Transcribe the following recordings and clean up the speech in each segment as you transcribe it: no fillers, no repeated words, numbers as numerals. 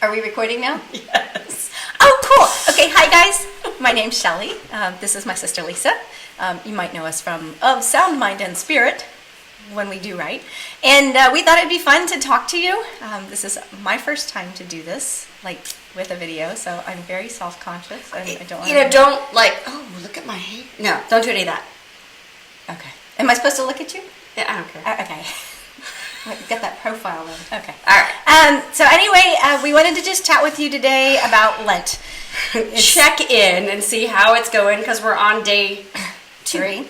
Are we recording now? Yes. Oh, cool. Okay, hi guys. My name's Shelly. This is my sister Lisa. You might know us from Sound, Mind, and Spirit when we do write. And we thought it'd be fun to talk to you. This is my first time to do this, like with a video, so I'm very self-conscious. And I don't want don't like, oh, look at my hair. No, don't do any of that. Okay. Am I supposed to look at you? Yeah, I don't care. Okay. Get that profile in. Okay. All right. So anyway, we wanted to just chat with you today about Lent. Check in and see how it's going because we're on day 3.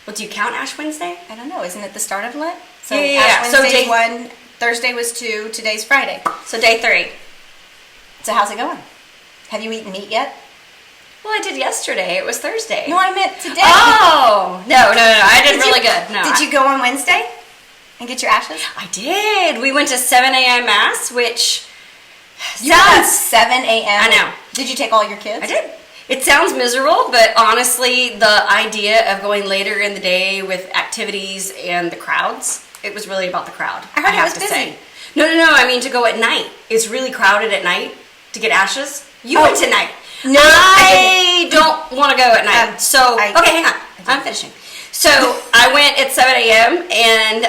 Well, do you count Ash Wednesday? I don't know. Isn't it the start of Lent? So Yeah. Ash So Wednesday's day 1, Thursday was 2, today's Friday. So day 3. So how's it going? Have you eaten meat yet? Well, I did yesterday. It was Thursday. No, I meant today. Oh no! I did really good. No, Did you go on Wednesday and get your ashes? I did. We went to 7 a.m. mass, which Sounds 7 a.m. I know. Did you take all your kids? I did. It sounds miserable, but honestly, the idea of going later in the day with activities and the crowds, it was really about the crowd. I heard it have was to busy. say. No. I mean, to go at night. It's really crowded at night to get ashes. You went tonight. No, I don't want to go at night. Okay, hang on. I'm finishing. So I went at 7 a.m. and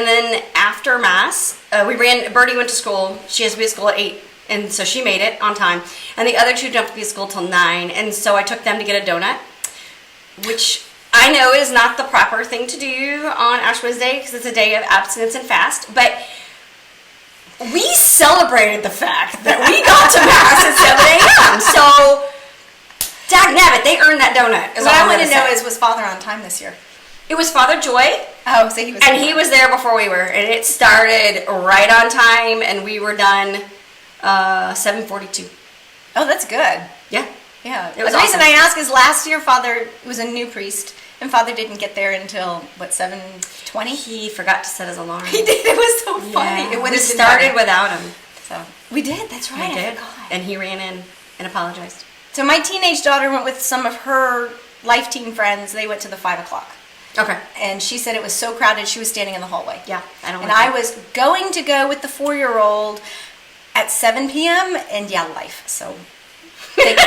then after mass, Birdie went to school. She has to be at school at 8. And so she made it on time. And the other 2 don't have to be at school till 9. And so I took them to get a donut, which I know is not the proper thing to do on Ash Wednesday because it's a day of abstinence and fast. But we celebrated the fact that we got to Mass at 7 a.m. So, dagnabbit, they earned that donut. What I want to know is, was Father on time this year? It was Father Joy. Oh, so he was. And he was there before we were. And it started right on time. And we were done 7:42. Oh, that's good. Yeah. Yeah. It was The reason awesome. I ask is last year Father was a new priest, and Father didn't get there until, what, 7:20? He forgot to set his alarm. He did. It was so funny. Yeah. It would We have been started better. without him. So we did. That's right. We I did. forgot. And he ran in and apologized. So my teenage daughter went with some of her Life Team friends. They went to the 5 o'clock. Okay. And she said it was so crowded she was standing in the hallway. Yeah, I don't And like I was going to go with the 4-year-old at 7 p.m. and yeah, life. So thank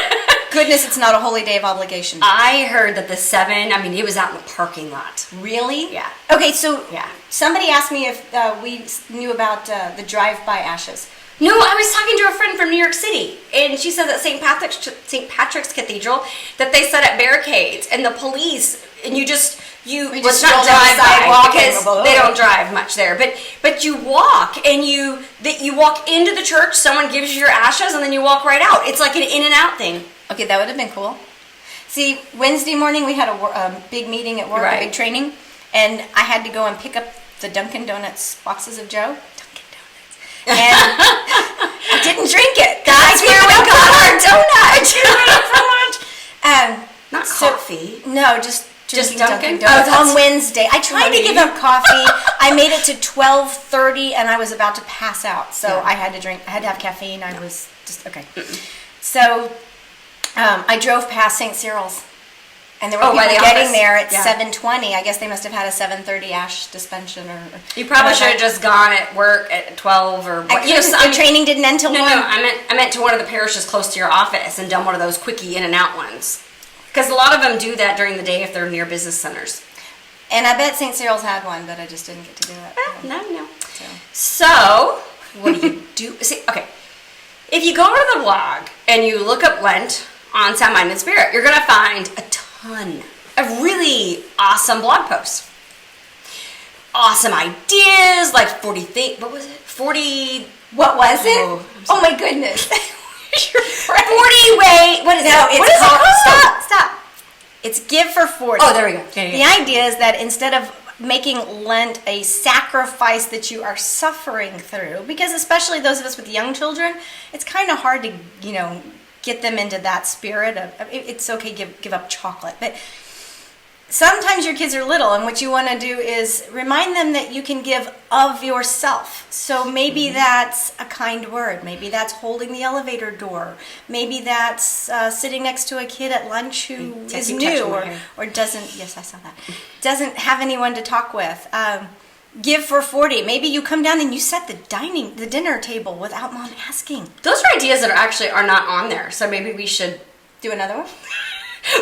goodness it's not a holy day of obligation. I heard that the 7, it was out in the parking lot. Really? Yeah. Okay, so Yeah. somebody asked me if we knew about the drive-by ashes. No, I was talking to a friend from New York City, and she said that St. Patrick's Cathedral, that they set up barricades, and the police, and you just just not stroll down the drive by sidewalk because and they don't drive much there, but you walk, and you walk into the church, someone gives you your ashes, and then you walk right out. It's like an in and out thing. Okay, that would have been cool. See, Wednesday morning we had a big meeting at work, Right. a big training, and I had to go and pick up the Dunkin' Donuts boxes of Joe. Dunkin' Donuts. And I didn't drink it. That's where we got our donut. Not So- coffee. No, just Just Dunkin' Dunkin'? Donuts Oh, that's on Wednesday. I tried to funny. give up coffee. I made it to 12:30, and I was about to pass out. So Yeah. I had to have caffeine. I was just okay. So I drove past St. Cyril's, and there were by people the getting office. there at Yeah. 7:20. I guess they must have had a 7:30 ash dispensation, or You probably or should have just gone at work at 12 or I the training didn't end till No, 1. I meant to one of the parishes close to your office and done one of those quickie in and out ones. Because a lot of them do that during the day if they're near business centers. And I bet St. Cyril's had one, but I just didn't get to do it. No. So. So, what do you do? See, okay. If you go to the blog and you look up Lent on Sound, Mind, and Spirit, you're going to find a ton of really awesome blog posts. Awesome ideas, like 40 things. What was it? 40... What was it? Oh, Oh my goodness. 40 way... What is No, it? it's What is called, it called? Stop. It's Give for 40. Oh, there we go. Yeah. The idea is that instead of making Lent a sacrifice that you are suffering through, because especially those of us with young children, it's kind of hard to, get them into that spirit of it's okay, give up chocolate, but sometimes your kids are little, and what you want to do is remind them that you can give of yourself. So maybe that's a kind word. Maybe that's holding the elevator door. Maybe that's sitting next to a kid at lunch who is new or doesn't. Yes, I saw that. Doesn't have anyone to talk with. give for 40. Maybe you come down and you set the dinner table without mom asking. Those are ideas that are not on there. So maybe we should do another one.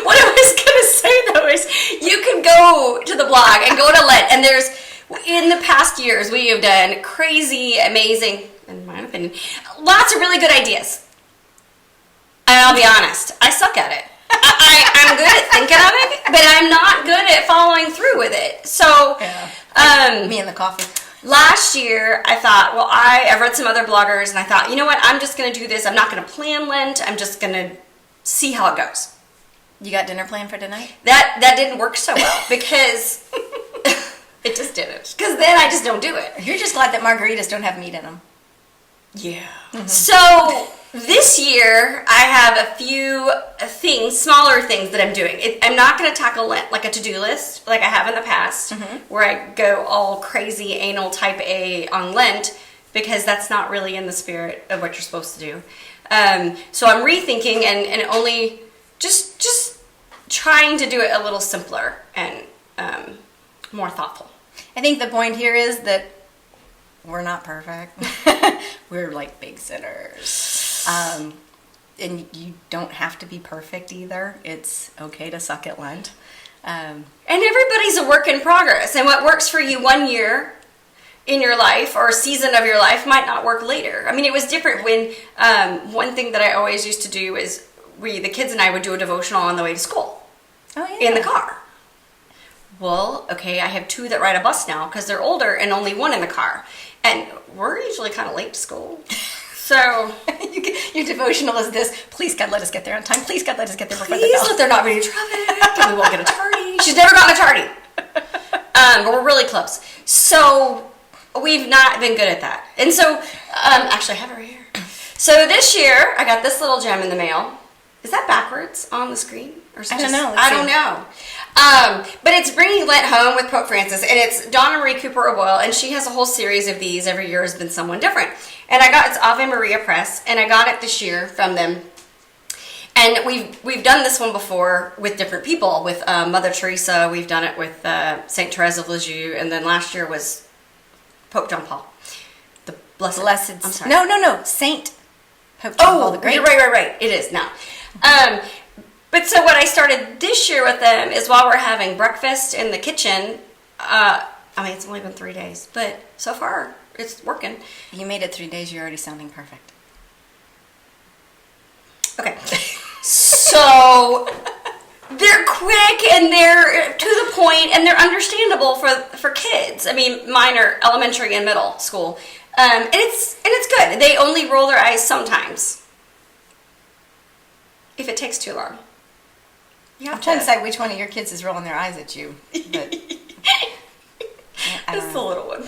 What I was gonna say though is you can go to the blog and go to Lent, and there's in the past years we have done crazy, amazing, in my opinion, lots of really good ideas. And I'll be honest, I suck at it. I'm good at thinking of it, but I'm not good at following through with it. So, me and the coffee. Last year, I thought, well, I've read some other bloggers, and I thought, you know what, I'm just going to do this. I'm not going to plan Lent. I'm just going to see how it goes. You got dinner planned for tonight? That didn't work so well because it just didn't. Because then I just don't do it. You're just glad that margaritas don't have meat in them. Yeah. Mm-hmm. So this year, I have a few things, smaller things that I'm doing. I'm not going to tackle Lent like a to-do list like I have in the past, where I go all crazy anal type A on Lent, because that's not really in the spirit of what you're supposed to do. So I'm rethinking and only just trying to do it a little simpler and more thoughtful. I think the point here is that we're not perfect. We're like big sinners. And you don't have to be perfect either. It's okay to suck at Lent. And everybody's a work in progress. And what works for you one year in your life or a season of your life might not work later. I mean, it was different when one thing that I always used to do is the kids and I would do a devotional on the way to school. Oh, yeah. In the car. Well, okay, I have 2 that ride a bus now because they're older and only 1 in the car. And we're usually kind of late to school. So your devotional is this: please God, let us get there on time. Please God, let us get there before the please bell. let there not be any traffic and we won't get a tardy. She's never gotten a tardy. But we're really close. So we've not been good at that. And so, actually I have it right here. So this year, I got this little gem in the mail. Is that backwards on the screen? Or is it I don't know. I don't know. But it's Bringing Lent Home with Pope Francis, and it's Donna Marie Cooper O'Boyle, and she has a whole series of these. Every year has been someone different. And it's Ave Maria Press, and I got it this year from them. And we've done this one before with different people. With Mother Teresa, we've done it with Saint Therese of Lisieux, and then last year was Pope John Paul. The Blessed. I'm sorry. No. Saint Pope John Paul the Great. Right. It is now. But so what I started this year with them is while we're having breakfast in the kitchen, it's only been 3 days, but so far it's working. You made it 3 days, you're already sounding perfect. Okay. So they're quick and they're to the point and they're understandable for kids. I mean, mine are elementary and middle school. And it's good. They only roll their eyes sometimes. If it takes too long. I'm trying to decide which one of your kids is rolling their eyes at you. But it's the little one.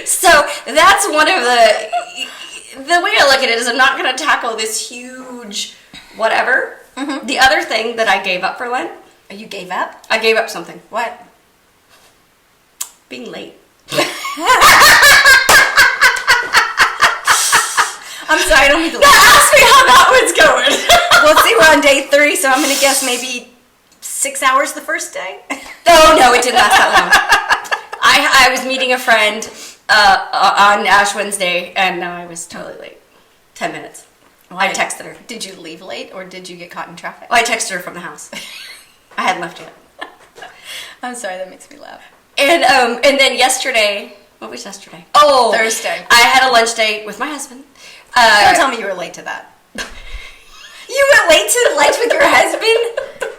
So that's one of the way I look at it is I'm not going to tackle this huge whatever. Mm-hmm. The other thing that I gave up for Lent. You gave up? I gave up something. What? Being late. I'm sorry, I don't need to ask me how that one's going. We'll see, we're on day 3, so I'm going to guess maybe 6 hours the first day. Oh, no, it didn't last that long. I was meeting a friend on Ash Wednesday, and I was totally late. 10 minutes. Why? I texted her. Did you leave late, or did you get caught in traffic? Well, I texted her from the house. I hadn't left yet. I'm sorry, that makes me laugh. And then yesterday, what was yesterday? Oh, Thursday. I had a lunch date with my husband. Don't tell me you were late to that. You went late to lunch with your husband?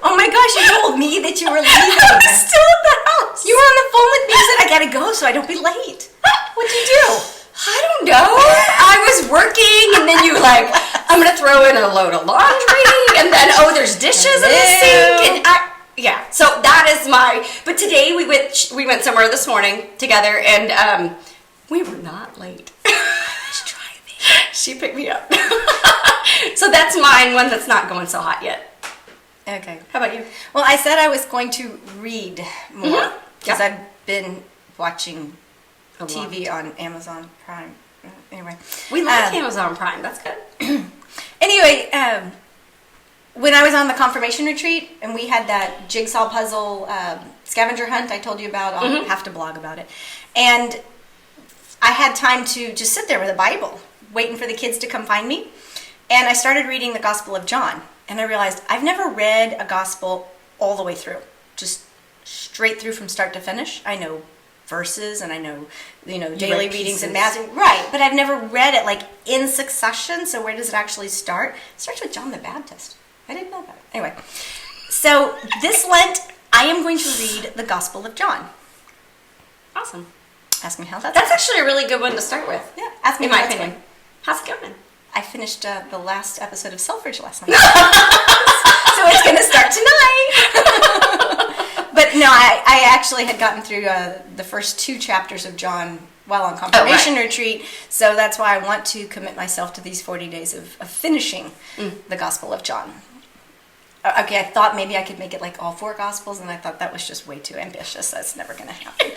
Oh my gosh, you told me that you were leaving. I was still at the house. You were on the phone with me. You said, I gotta go so I don't be late. What'd you do? I don't know. I was working, and then you were like, I'm gonna throw in a load of laundry, and then, there's dishes in the sink, and yeah. So that is but today we went somewhere this morning together, and we were not late. She picked me up. So that's one that's not going so hot yet. Okay. How about you? Well, I said I was going to read more because Yep. I've been watching TV on Amazon Prime. Anyway. We like Amazon Prime. That's good. Anyway, when I was on the confirmation retreat and we had that jigsaw puzzle scavenger hunt I told you about, I'll have to blog about it. And I had time to just sit there with a Bible, waiting for the kids to come find me. And I started reading the Gospel of John. And I realized I've never read a gospel all the way through, just straight through from start to finish. I know verses and I know, daily readings and Matthew. Right, but I've never read it like in succession. So where does it actually start? It starts with John the Baptist. I didn't know that. Anyway, so this Lent, I am going to read the Gospel of John. Awesome. Ask me how that's That's actually a really good one to start with. Yeah, ask me in how my that's opinion. going. How's it going? I finished the last episode of Selfridge last night. So it's going to start tonight. But no, I actually had gotten through the first 2 chapters of John while on confirmation retreat. So that's why I want to commit myself to these 40 days of finishing the Gospel of John. Okay, I thought maybe I could make it like all 4 Gospels, and I thought that was just way too ambitious. That's never going to happen.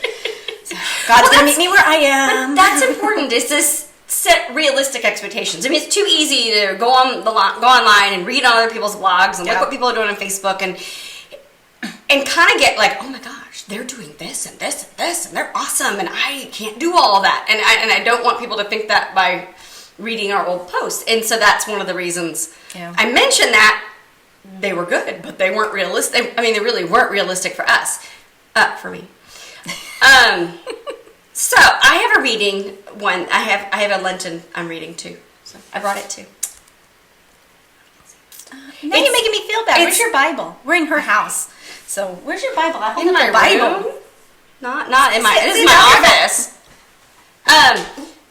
So God's going to meet me where I am. But that's important. Is this set realistic expectations? I mean, it's too easy to go online and read on other people's blogs and look what people are doing on Facebook and kind of get like, oh my gosh, they're doing this and this and this and they're awesome and I can't do all of that. And I don't want people to think that by reading our old posts. And so that's one of the reasons I mentioned that. They were good, but they weren't realistic. I mean, they really weren't realistic for us, for me. So I have a reading one. I have a Lenten I'm reading too. So I brought it too. Now you're making me feel bad. Where's your Bible? We're in her house. So where's your Bible? I hold in my Bible. Room? Not in my. This is my office.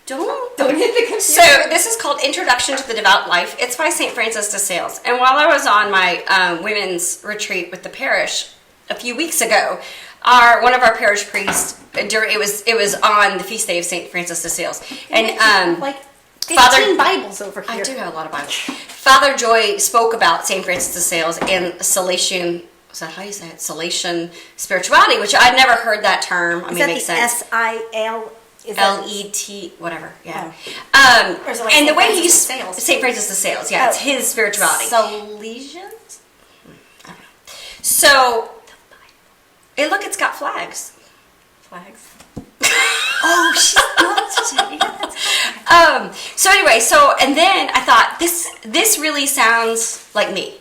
Don't hit the computer. So this is called Introduction to the Devout Life. It's by St. Francis de Sales. And while I was on my women's retreat with the parish a few weeks ago, one of our parish priests, it was on the feast day of St. Francis de Sales, and like 15 Bibles over here. I do have a lot of Bibles. Father Joy spoke about St. Francis de Sales and Salesian. Is that how you say it? Salesian spirituality, which I'd never heard that term. I mean, it makes sense. S-I-L. L-E-T, whatever, yeah. Like and the way he's St. Francis de Sales, it's his spirituality. Salesians? I don't know. So, it's got flags. Flags. Oh, she's not. So anyway, and then I thought this really sounds like me.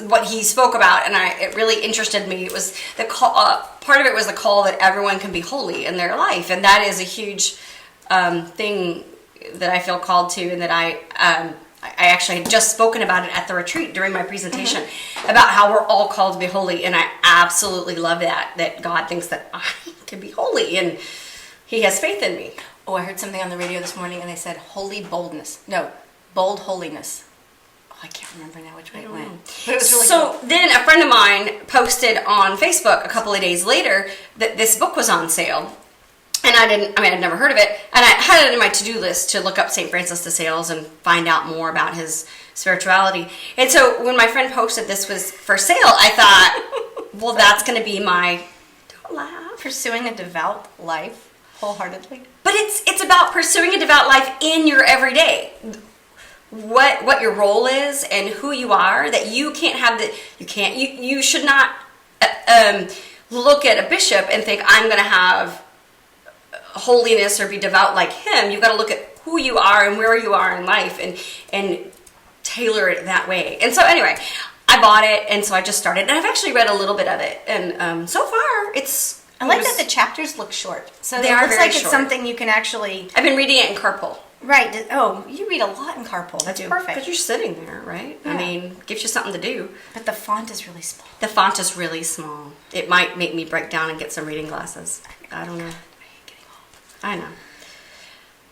What he spoke about, and it really interested me. It was the call. Part of it was the call that everyone can be holy in their life, and that is a huge thing that I feel called to, and that I actually had just spoken about it at the retreat during my presentation about how we're all called to be holy, and I absolutely love that God thinks that I can be holy, and He has faith in me. Oh, I heard something on the radio this morning, and they said holy boldness. No, bold holiness. I can't remember now which way it went. But it was really cool. Then a friend of mine posted on Facebook a couple of days later that this book was on sale. And I'd never heard of it. And I had it in my to-do list to look up St. Francis de Sales and find out more about his spirituality. And so when my friend posted this was for sale, I thought, well, that's going to be my... Don't laugh. Pursuing a devout life wholeheartedly. But it's about pursuing a devout life in your everyday. What your role is and who you are, that you can't have you should not look at a bishop and think I'm going to have holiness or be devout like him. You've got to look at who you are and where you are in life and tailor it that way. And so anyway, I bought it, and so I just started, and I've actually read a little bit of it, and so far I like that the chapters look short. So they are looks very like short. It's something you can actually... I've been reading it in carpool. Right. Oh, you read a lot in carpool. That's perfect. But you're sitting there, right? Yeah. I mean, gives you something to do. But the font is really small. The font is really small. It might make me break down and get some reading glasses. I don't know. I know.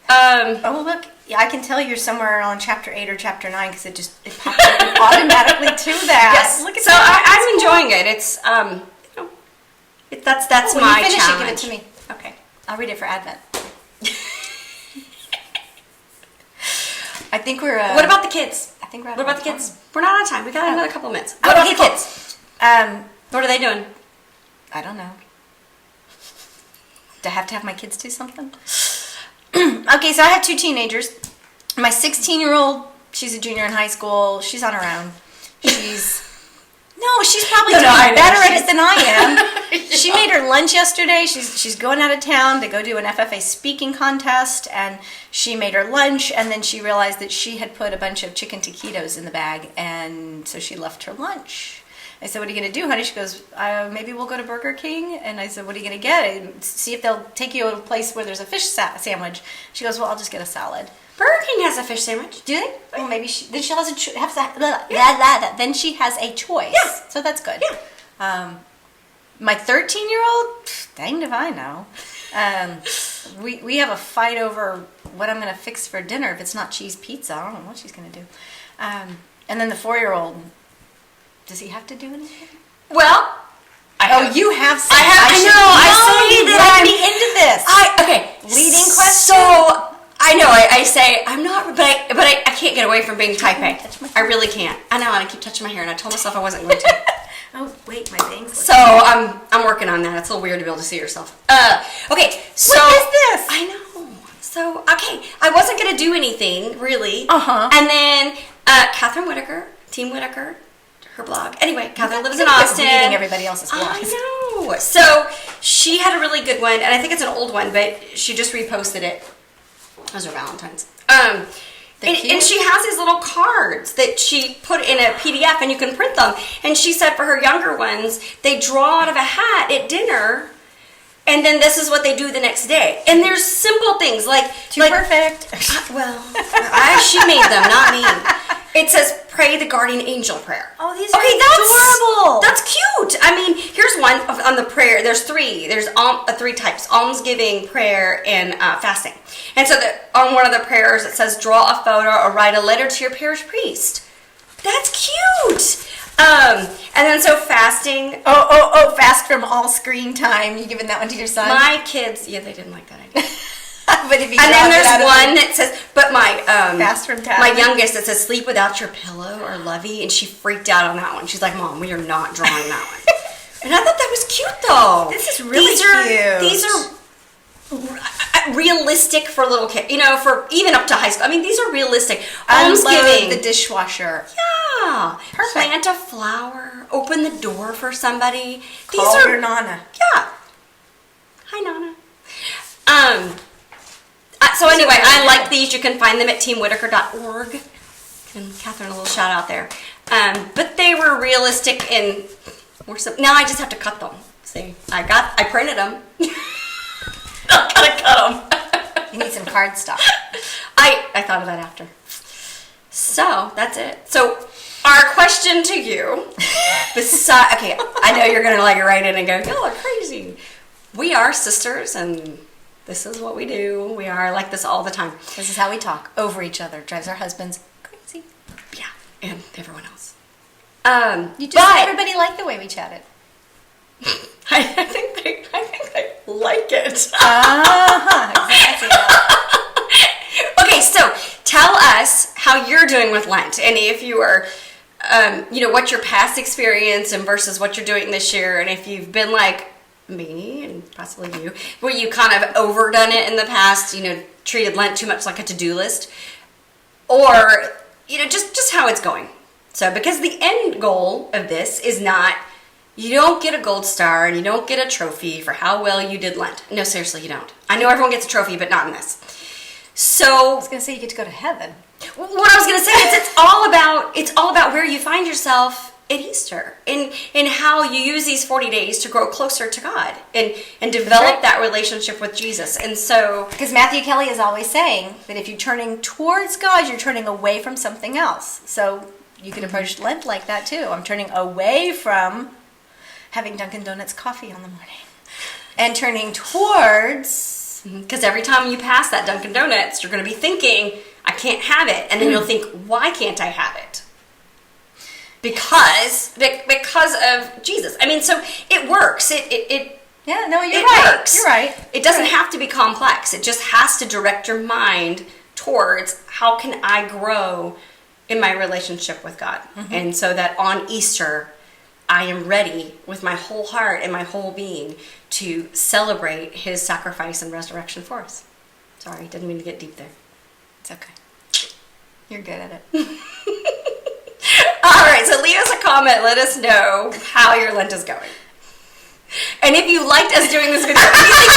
Oh, look. Yeah, I can tell you're somewhere on chapter 8 or chapter 9 because it pops up automatically to that. Yes. Look at so I'm enjoying it. It's that's when my you finish challenge. It, give it to me. Okay. I'll read it for Advent. I think we're... what about the kids? I think we're out What about the kids? We're not out of time. We got another couple minutes. What about the kids? What are they doing? I don't know. Do I have to have my kids do something? Okay, so I have 2 teenagers. My 16-year-old, she's a junior in high school. She's on her own. She's probably doing better at it than I am. She made her lunch yesterday. She's going out of town to go do an FFA speaking contest, and she made her lunch, and then she realized that she had put a bunch of chicken taquitos in the bag, and so she left her lunch. I said, "What are you going to do, honey?" She goes, "Maybe we'll go to Burger King." And I said, "What are you going to get? And see if they'll take you to a place where there's a fish sandwich." She goes, "Well, I'll just get a salad." Burger King has a fish sandwich. Do they? Well, maybe then she has then she has a choice. Yeah. So that's good. Yeah. My 13-year-old, danged if I know. We have a fight over what I'm going to fix for dinner. If it's not cheese pizza, I don't know what she's going to do. And then the 4-year-old, does he have to do anything? Well, you have. I know. I say that I'm into this. Okay. Leading question. So I know. I say I'm not, but I can't get away from being type A. I really can't. I know, and I keep touching my hair, and I told myself I wasn't going to. Oh wait, my bangs. So I'm working on that. It's a little weird to be able to see yourself. Okay. So what is this? I know. So okay, I wasn't going to do anything really. And then Catherine Whitaker, Team Whitaker. Her blog. Anyway, Catherine lives in Austin. Reading everybody else's blogs. I know. So she had a really good one, and I think it's an old one, but she just reposted it. Those are Valentine's. And she has these little cards that she put in a PDF, and you can print them. And she said for her younger ones, they draw out of a hat at dinner, and then this is what they do the next day. And there's simple things like perfect. She made them, not me. It says, pray the guardian angel prayer. Oh, these are adorable. That's cute. I mean, here's one on the prayer. There's three. There's three types: almsgiving, prayer, and fasting. And so on one of the prayers, it says, draw a photo or write a letter to your parish priest. That's cute. And then so fasting. Fast from all screen time. You giving that one to your son? My kids, they didn't like that idea. But if and then there's one that says, but fast from my youngest, that says sleep without your pillow or lovey, and she freaked out on that one. She's like, Mom, we are not drawing that one. And I thought that was cute though. This is really cute. These are realistic for little kids, for even up to high school. I mean, these are realistic. Unload the dishwasher. Yeah. Perfect. Plant a flower. Open the door for somebody. Call your Nana. Yeah. Hi, Nana. So anyway, I like these. You can find them at teamwhitaker.org. And Catherine, a little shout out there. But they were realistic and now I just have to cut them. See, I printed them. I gotta cut them. You need some card stuff. I thought of that after. So that's it. So our question to you, I know you're gonna write in and go, y'all are crazy. We are sisters, and this is what we do. We are like this all the time. This is how we talk over each other. Drives our husbands crazy. Yeah, and everyone else. Everybody liked the way we chatted. I think they like it. Exactly. Okay, so tell us how you're doing with Lent, and if you are, what's your past experience and versus what you're doing this year, and if you've been like me and possibly you, where you kind of overdone it in the past, treated Lent too much like a to-do list, or just how it's going. So because the end goal of this is not, you don't get a gold star and you don't get a trophy for how well you did Lent. No, seriously, you don't. I know everyone gets a trophy, but not in this. So I was gonna say you get to go to heaven. What I was gonna say is it's all about where you find yourself at Easter and how you use these 40 days to grow closer to God and develop that relationship with Jesus. And so, because Matthew Kelly is always saying that if you're turning towards God, you're turning away from something else. So you can approach Lent like that too. I'm turning away from having Dunkin' Donuts coffee on the morning and turning towards, because every time you pass that Dunkin' Donuts, you're going to be thinking, I can't have it. And then you'll think, why can't I have it? Because of Jesus. I mean, so it works. You're right. Works. You're right. It doesn't have to be complex. It just has to direct your mind towards how can I grow in my relationship with God. Mm-hmm. And so that on Easter, I am ready with my whole heart and my whole being to celebrate his sacrifice and resurrection for us. Sorry, didn't mean to get deep there. It's okay. You're good at it. All right, so leave us a comment. Let us know how your Lent is going. And if you liked us doing this video, you think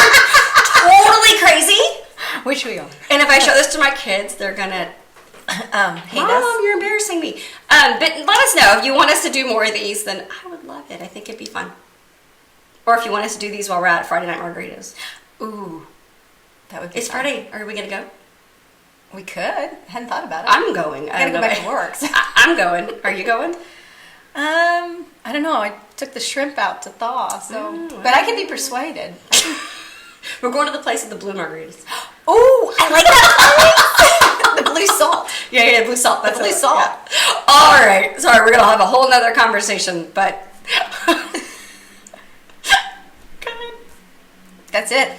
we're totally crazy, Which we are. and if I show this to my kids, they're gonna Hate Mom, us. you're embarrassing me. But let us know if you want us to do more of these. Then I would love it. I think it'd be fun. Or if you want us to do these while we're at Friday Night Margaritas. Ooh, that would be It's fun. Friday. Are we gonna go? We could. I hadn't thought about it. I'm going. I gotta go back to work. I'm going. Are you going? I don't know. I took the shrimp out to thaw, so. But I can be persuaded. We're going to the place with the blue margaritas. Oh, I like that place. The blue salt. Yeah, blue salt. That's The blue it. salt. Yeah. All right. Sorry, we're gonna have a whole nother conversation, but. That's it.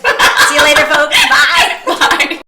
See you later, folks. Bye.